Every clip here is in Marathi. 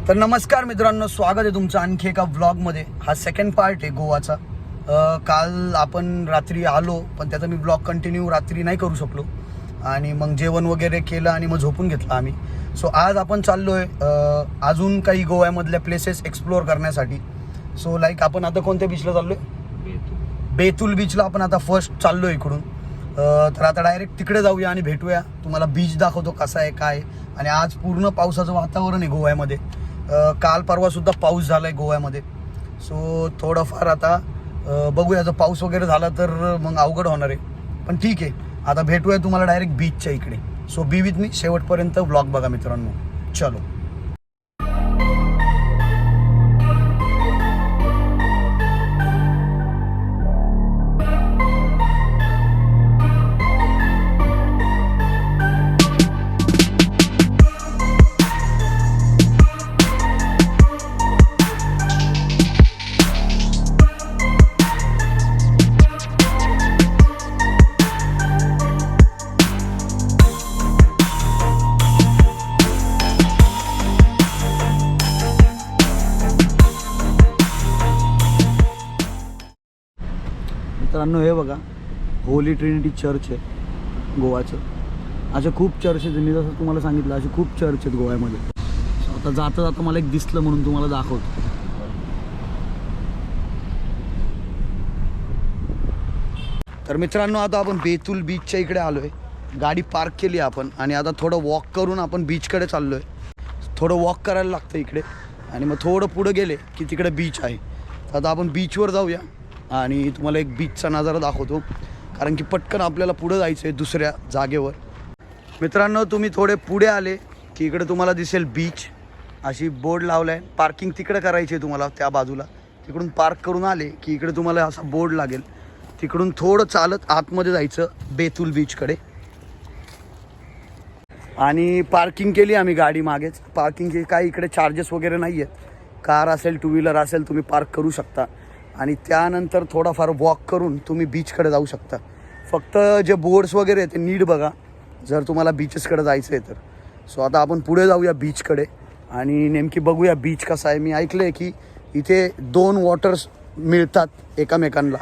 तर नमस्कार मित्रांनो, स्वागत आहे तुमचं आणखी एका व्लॉगमध्ये. हा सेकंड पार्ट आहे गोवाचा. काल आपण रात्री आलो, पण त्याचा मी व्लॉग कंटिन्यू रात्री नाही करू शकलो आणि मग जेवण वगैरे केलं आणि मग झोपून घेतलं आम्ही. सो आज आपण चाललो आहे अजून काही गोव्यामधल्या प्लेसेस एक्सप्लोअर करण्यासाठी. सो लाईक आपण आता कोणत्या बीचला चाललो आहे? बेतुल बीचला आपण आता फर्स्ट चाललो आहे इकडून. तर आता डायरेक्ट तिकडे जाऊया आणि भेटूया. तुम्हाला बीच दाखवतो कसा आहे काय. आणि आज पूर्ण पावसाचं वातावरण आहे गोव्यामध्ये. काल परवा सुद्धा पाऊस झाला आहे गोव्यामध्ये. सो थोडंफार आता बघूया, जर पाऊस वगैरे झाला तर मग अवघड होणार आहे, पण ठीक आहे. आता भेटूया तुम्हाला डायरेक्ट बीचच्या इकडे. सो बी विथ मी, शेवटपर्यंत व्लॉग बघा मित्रांनो. चलो. मित्रांनो हे बघा, होली ट्रिनिटी चर्च आहे गोवाचं. असे खूप चर्च आहेत. मी जसं तुम्हाला सांगितलं, असे खूप चर्च आहेत गोव्यामध्ये. आता जाता जाता मला एक दिसलं म्हणून तुम्हाला दाखवतो. तर मित्रांनो, आता आपण बेतुल बीचच्या इकडे आलो आहे. गाडी पार्क केली आपण आणि आता थोडं वॉक करून आपण बीचकडे चाललो आहे. थोडं वॉक करायला लागतं इकडे आणि मग थोडं पुढं गेले की तिकडे बीच आहे. आता आपण बीचवर जाऊया आणि तुम्हाला एक बीचचा नजारा दाखवतो, कारण की पटकन आपल्याला पुढं जायचं आहे दुसऱ्या जागेवर. मित्रांनो, तुम्ही थोडे पुढे आले की इकडे तुम्हाला दिसेल बीच. अशी बोर्ड लावला आहे. पार्किंग तिकडे करायची आहे तुम्हाला त्या बाजूला. तिकडून पार्क करून आले की इकडे तुम्हाला असा बोर्ड लागेल. तिकडून थोडं चालत आतमध्ये जायचं बेतुल बीचकडे. आणि पार्किंग केली आम्ही गाडी मागेच. पार्किंगचे काही इकडे चार्जेस वगैरे नाही आहेत. कार असेल, टू व्हीलर असेल, तुम्ही पार्क करू शकता आणि त्यानंतर थोडाफार वॉक करून तुम्ही बीचकडे जाऊ शकता. फक्त जे बोर्ड्स वगैरे आहेत ते नीट बघा जर तुम्हाला बीचेसकडे जायचं आहे तर. सो आता आपण पुढे जाऊया बीचकडे आणि नेमकी बघूया बीच कसा आहे. मी ऐकलं आहे की इथे 2 वॉटर्स मिळतात एकमेकांना.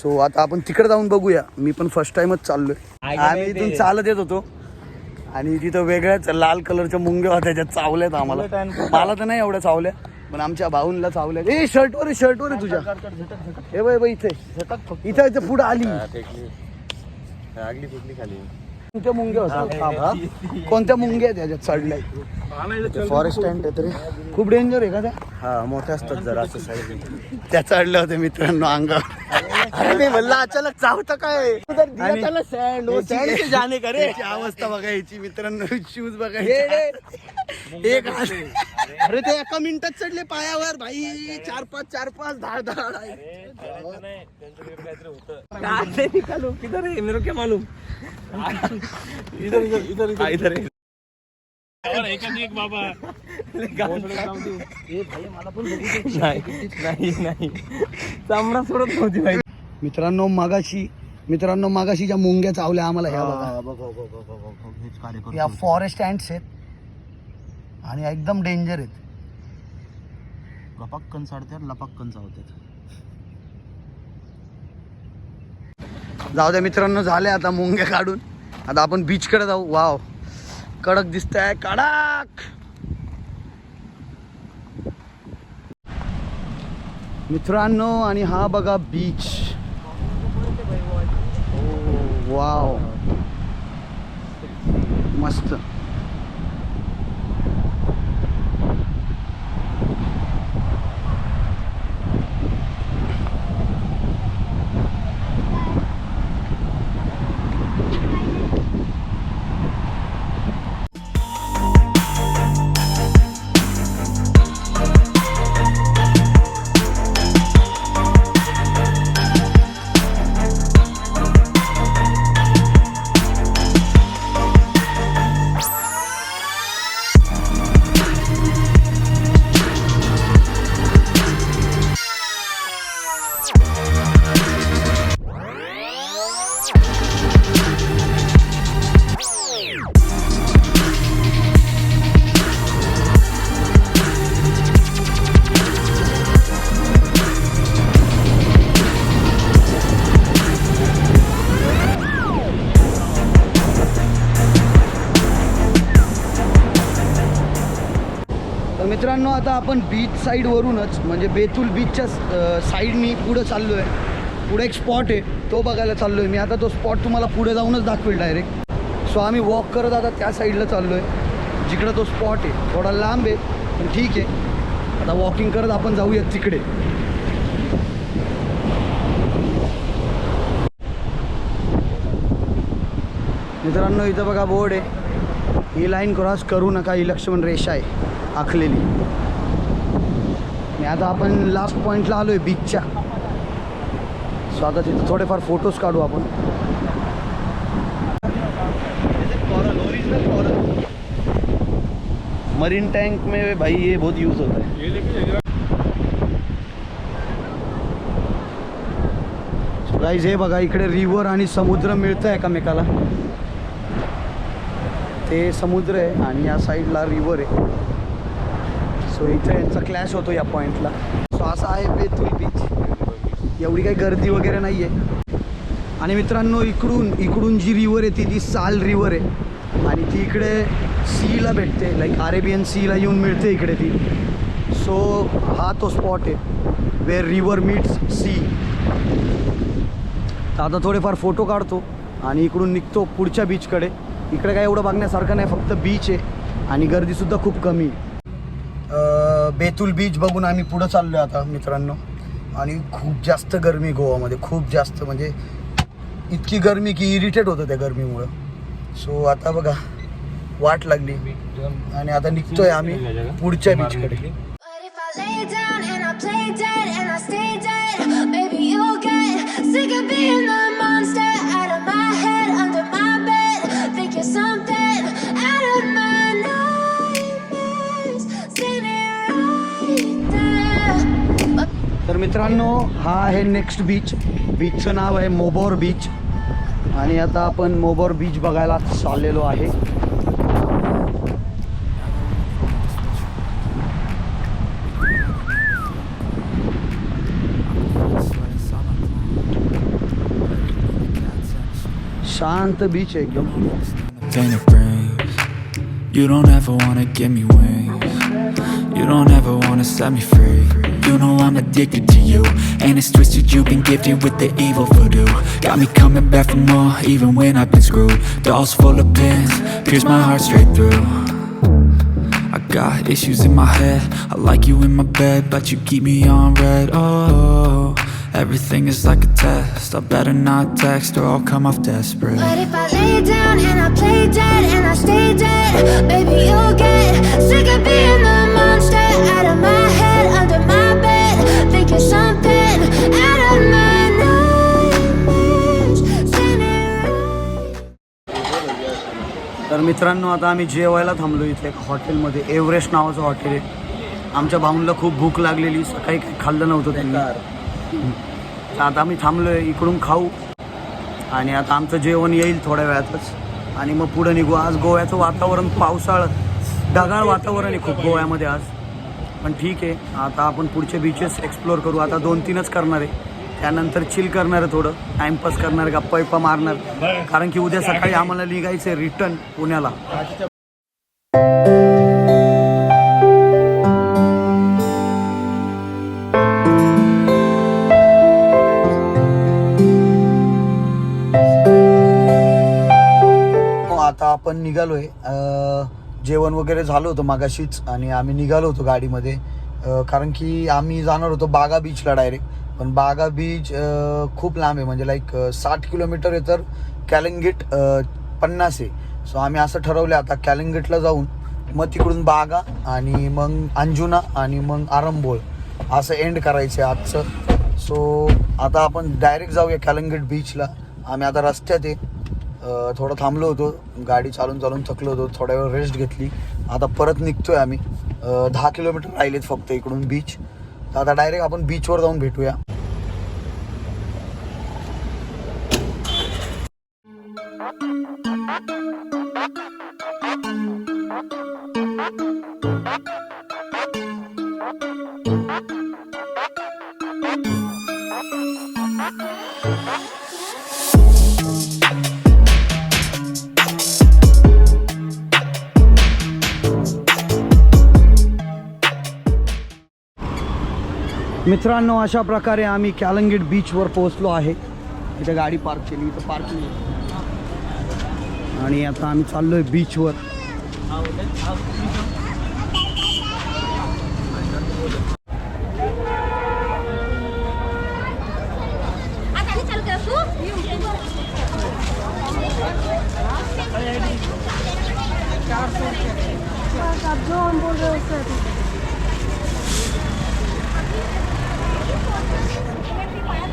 सो आता आपण तिकडे जाऊन बघूया. मी पण फर्स्ट टाईमच चाललो आहे. आम्ही इथून चालत येत होतो आणि तिथं वेगळ्याच लाल कलरच्या मुंग्या होत्या, त्याच्यात चावल्यात आम्हाला. मला तर नाही एवढ्या चावल्या, पण आमच्या भाऊंला चावल्या. ए शर्टवर आहे तुझ्या. हे बाई इथे इथं पुढं आली खाली. कोणत्या मुंग्या होत्या? कोणत्या मुंग्या त्याच्यात चढल्या? फॉरेस्ट अँट आहे तरी खूप डेंजर आहे का त्या? हा, मोठ्या असतात जरा असं साईड. त्या चढल्या होत्या मित्रांनो अंगावर. अरे मी म्हणलं अचानक चावतं काय. जाणे का रे. अवस्था बघायची मित्रांनो, शूज बघायचे. एक अरे ते एका मिनिटात चढले पायावर भाई. 4-5 धाड चामडा सोडत नव्हती भाई. मित्रांनो मागाशी ज्या मुंग्या चावल्या आम्हाला, ह्या बघा, या फॉरेस्ट अँट्स आहेत आणि एकदम डेंजर आहेत. लपक्कन चढतात, लपक्कन चावतात. जाऊ द्या मित्रांनो, झाले आता मुंग्या काढून. आता आपण बीचकडे जाऊ. वाव, कडक दिसतंय, कडक. मित्रांनो, आणि हा बघा बीच. वाव, मस्त. मित्रांनो आता आपण बीच साईडवरूनच म्हणजे बेतुल बीचच्या साईडनी पुढं चाललो आहे. पुढे एक स्पॉट आहे तो बघायला चाललो आहे मी. आता तो स्पॉट तुम्हाला पुढे जाऊनच दाखवेल डायरेक्ट. सो आम्ही वॉक करत आता त्या साईडला चाललो आहे जिकडं तो स्पॉट आहे. थोडा लांब आहे पण ठीक आहे. आता वॉकिंग करत आपण जाऊयात तिकडे. मित्रांनो इथं बघा बोर्ड आहे, ही लाईन क्रॉस करू नका, ही लक्ष्मण रेषा आहे आखलेली. आणि आता आपण लास्ट पॉईंटला आलो आहे बीचच्या. सो आता तिथे थोडेफार फोटोज काढू आपण. मरीन टैंक में भाई ये बहुत यूज होता है. गाइस हे बघा इकडे रिव्हर आणि समुद्र मिळतं एकमेकाला. ते समुद्र आहे आणि या साईडला रिव्हर आहे. सो इथे यांचा क्लॅश होतो या पॉईंटला. सो असा आहे बेतुल बीच. एवढी काही गर्दी वगैरे नाही आहे. आणि मित्रांनो इकडून जी रिव्हर आहे ती साल रिव्हर आहे आणि ती इकडे सीला भेटते, लाईक अरेबियन सीला येऊन मिळते इकडे ती. सो हा तो स्पॉट आहे वेअर रिव्हर मीट्स सी. तर आता थोडेफार फोटो काढतो आणि इकडून निघतो पुढच्या बीचकडे. इकडे काय एवढं बघण्यासारखं नाही, फक्त बीच आहे आणि गर्दीसुद्धा खूप कमी आहे. बेतुल बीच बघून आम्ही पुढं चाललो आहे आता मित्रांनो. आणि खूप जास्त गरमी गोवामध्ये, खूप जास्त म्हणजे इतकी गरमी की इरिटेट होतं त्या गरमीमुळं. सो आता बघा वाट लागली आणि आता निघतोय आम्ही पुढच्या बीचकडे. तर मित्रांनो हा आहे नेक्स्ट बीच. बीचचं नाव आहे मोबोर बीच आणि आता आपण मोबोर बीच बघायला चाललेलो आहे. शांत बीच आहे एकदम. Pain it brings. You don't ever wanna give me wings. You don't ever wanna set me free. You know I'm addicted to you, and it's twisted. You've been gifted with the evil voodoo. Got me coming back for more, even when I've been screwed. Dolls full of pins, pierce my heart straight through. I got issues in my head. I like you in my bed, but you keep me on red. Oh, everything is like a test. I better not text or I'll come off desperate. But if I lay down and I play dead and I stay dead, baby you'll get sick of being the monster out of my head, under my bed, thinking something out of my nightmares. तर मित्रांनो आता आम्ही जेवायला थांबलो इथे हॉटेलमध्ये. एव्हरेस्ट नावाचं हॉटेल आहे. आमच्या भाऊंला खूप भूक लागलेली, सकाळी काही खाल्लं नव्हतं त्यांनी. आता आम्ही थांबलो आहे, इकडून खाऊ आणि आता आमचं जेवण येईल थोड्या वेळातच आणि मग पुढं निघू. आज गोव्याचं वातावरण ढगाळ वातावरण आहे खूप गोव्यामध्ये आज, पण ठीक आहे. आता आपण पुढचे बीचेस एक्सप्लोअर करू. आता 2-3च करणार आहे, त्यानंतर चिल करणार आहे, थोडं टाईमपास करणार, गप्पा मारणार, कारण की उद्या सकाळी आम्हाला निघायचं आहे रिटर्न पुण्याला. आता आपण निघालोय. जेवण वगैरे झालं होतं मागाशीच आणि आम्ही निघालो होतो गाडीमध्ये, कारण की आम्ही जाणार होतो बागा बीचला डायरेक्ट. पण बागा बीच खूप लांब आहे, म्हणजे लाईक 60 किलोमीटर आहे, तर कॅलिंगेट 50 आहे. सो आम्ही असं ठरवलं आता कॅलिंगेटला जाऊन मग तिकडून बागा आणि मग अंजुना आणि मग आरंबोल असं एंड करायचं आहे आजचं. सो आता आपण डायरेक्ट जाऊया कॅलिंगेट बीचला. आम्ही आता रस्त्यात आहे, थोडं थांबलो होतो, गाडी चालून थकलो होतो, थोड्या वेळ रेस्ट घेतली. आता परत निघतोय आम्ही. 10 किलोमीटर राहिलेत फक्त इकडून बीच. तर आता डायरेक्ट आपण बीचवर जाऊन भेटूया. मित्रांनो, अशा प्रकारे आम्ही कॅलंगेट बीचवर पोहोचलो आहे. इथे गाडी पार्क केली, इथं पार्किंग आहे आणि आता आम्ही चाललोय बीचवर.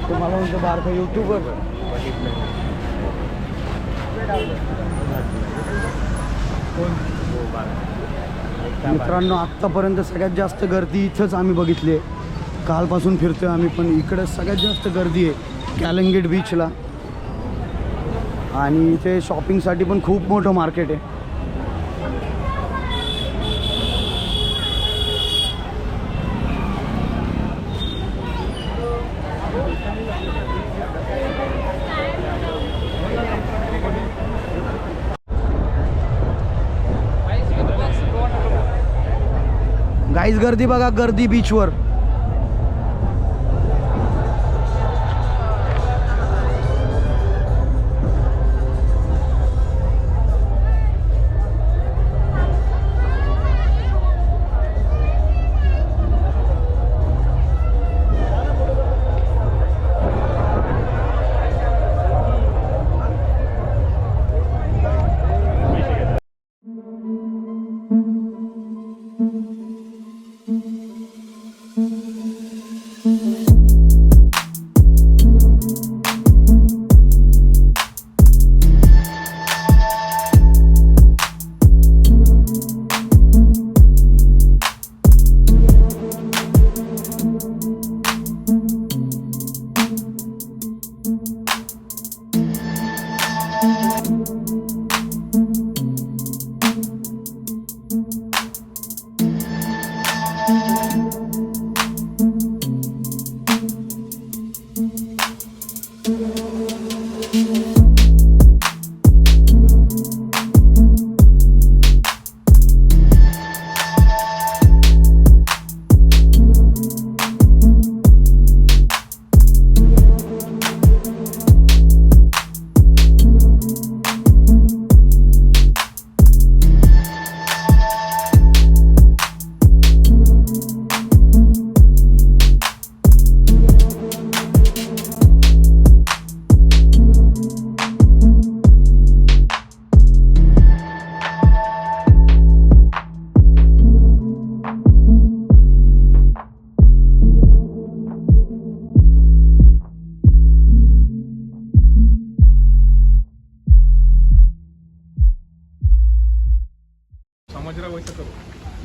तुम्हाला म्हणतो बारका यूट्यूबर. मित्रांनो, आत्तापर्यंत सगळ्यात जास्त गर्दी इथंच आम्ही बघितली आहे. कालपासून फिरतोय आम्ही, पण इकडे सगळ्यात जास्त गर्दी आहे कॅलंगेट बीचला. आणि इथे शॉपिंगसाठी पण खूप मोठं मार्केट आहे. गाईज गर्दी बघा, गर्दी बीचवर.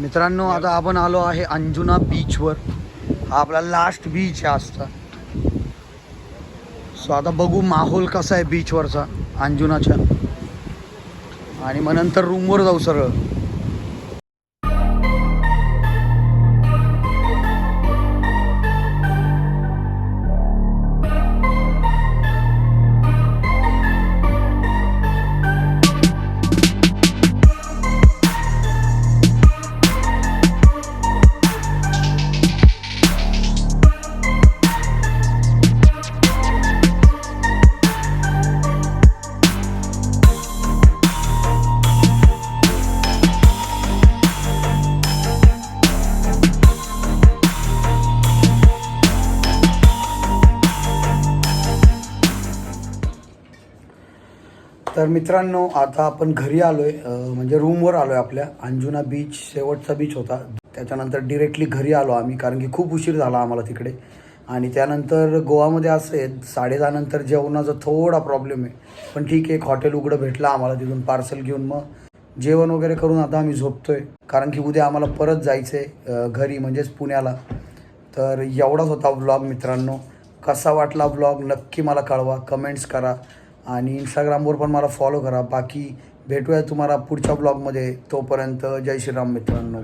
मित्रांनो, आता आपण आलो आहे अंजुना बीचवर. हा आपला लास्ट बीच आहे आजचा. सो आता बघू माहोल कसा आहे बीचवरचा अंजुनाच्या, आणि मग नंतर रूमवर जाऊ सरळ. तर मित्रांनो, आता आपण घरी आलो आहे, म्हणजे रूमवर आलो आहे. आपल्या अंजुना बीच शेवटचा बीच होता. त्याच्यानंतर डिरेक्टली घरी आलो आम्ही, कारण की खूप उशीर झाला आम्हाला तिकडे. आणि त्यानंतर गोवामध्ये असं आहे 10:30 नंतर जेवणाचा थोडा प्रॉब्लेम आहे. पण ठीक आहे, एक हॉटेल उघडं भेटलं आम्हाला, तिथून पार्सल घेऊन मग जेवण वगैरे करून आता आम्ही झोपतोय. कारण की उद्या आम्हाला परत जायचं आहे घरी, म्हणजेच पुण्याला. तर एवढाच होता व्लॉग मित्रांनो. कसा वाटला व्लॉग नक्की मला कळवा, कमेंट्स करा आणि इंस्टाग्रामवर पण मला फॉलो करा. बाकी भेटूया तुम्हाला पुढच्या ब्लॉगमध्ये. तोपर्यंत जय श्रीराम मित्रांनो.